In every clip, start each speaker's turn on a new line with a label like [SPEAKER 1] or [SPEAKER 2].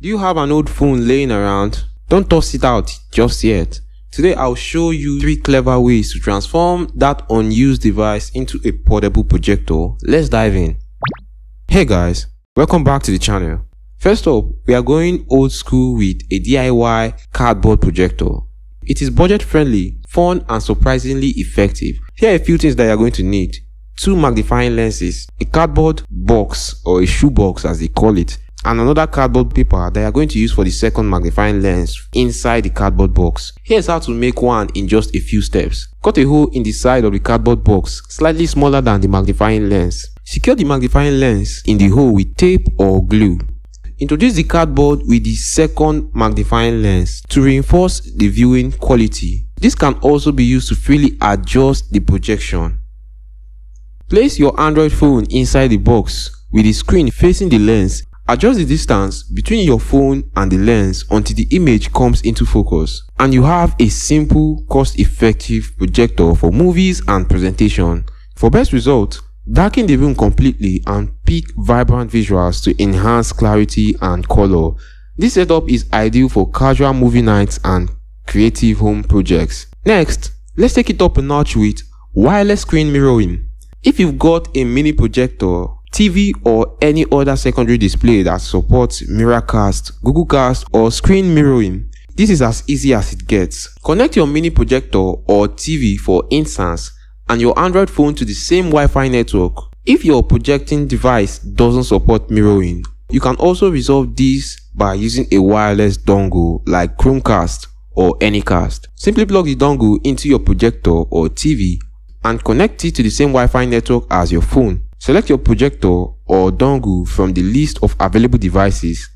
[SPEAKER 1] Do you have an old phone laying around? Don't toss it out just yet. Today I'll show you 3 clever ways to transform that unused device into a portable projector. Let's dive in. Hey guys, welcome back to the channel. First up, we are going old school with a DIY cardboard projector. It is budget friendly, fun and surprisingly effective. Here are a few things that you are going to need. 2 magnifying lenses, a cardboard box or a shoebox as they call it, and another cardboard paper that you are going to use for the second magnifying lens inside the cardboard box. Here's how to make one in just a few steps. Cut a hole in the side of the cardboard box, slightly smaller than the magnifying lens. Secure the magnifying lens in the hole with tape or glue. Introduce the cardboard with the second magnifying lens to reinforce the viewing quality. This can also be used to freely adjust the projection. Place your Android phone inside the box with the screen facing the lens. Adjust the distance between your phone and the lens until the image comes into focus, and you have a simple, cost-effective projector for movies and presentation. For best results, darken the room completely and pick vibrant visuals to enhance clarity and color. This setup is ideal for casual movie nights and creative home projects. Next, let's take it up a notch with wireless screen mirroring. If you've got a mini projector, TV or any other secondary display that supports Miracast, Google Cast or screen mirroring, this is as easy as it gets. Connect your mini projector or TV for instance and your Android phone to the same Wi-Fi network. If your projecting device doesn't support mirroring, you can also resolve this by using a wireless dongle like Chromecast or Anycast. Simply plug the dongle into your projector or TV and connect it to the same Wi-Fi network as your phone. Select your projector or dongle from the list of available devices.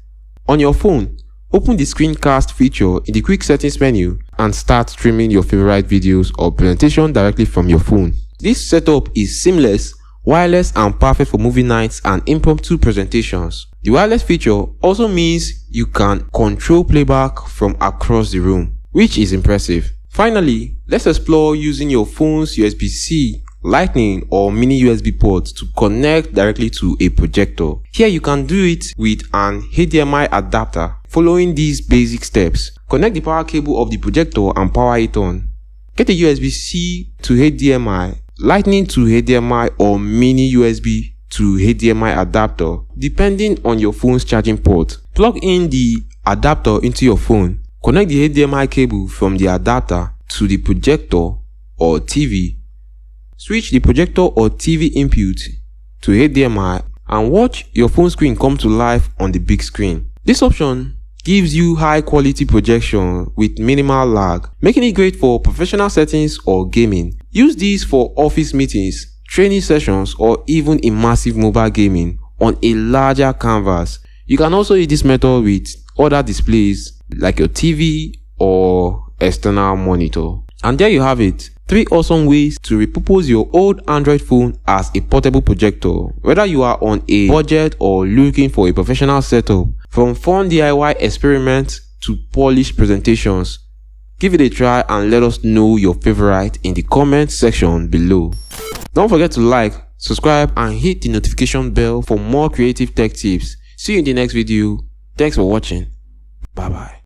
[SPEAKER 1] On your phone, open the screencast feature in the quick settings menu and start streaming your favorite videos or presentation directly from your phone. This setup is seamless, wireless and perfect for movie nights and impromptu presentations. The wireless feature also means you can control playback from across the room, which is impressive. Finally, let's explore using your phone's USB-C, Lightning or mini USB port to connect directly to a projector. Here you can do it with an HDMI adapter. Following these basic steps, connect the power cable of the projector and power it on. Get a USB-C to HDMI, Lightning to HDMI or mini USB to HDMI adapter depending on your phone's charging port. Plug in the adapter into your phone. Connect the HDMI cable from the adapter to the projector or TV. Switch the projector or TV input to HDMI and watch your phone screen come to life on the big screen. This option gives you high quality projection with minimal lag, making it great for professional settings or gaming. Use these for office meetings, training sessions or even immersive mobile gaming on a larger canvas. You can also use this method with other displays like your TV or external monitor. And there you have it. 3 awesome ways to repurpose your old Android phone as a portable projector. Whether you are on a budget or looking for a professional setup, from fun DIY experiments to polished presentations, give it a try and let us know your favorite in the comment section below. Don't forget to like, subscribe and hit the notification bell for more creative tech tips. See you in the next video. Thanks for watching. Bye bye.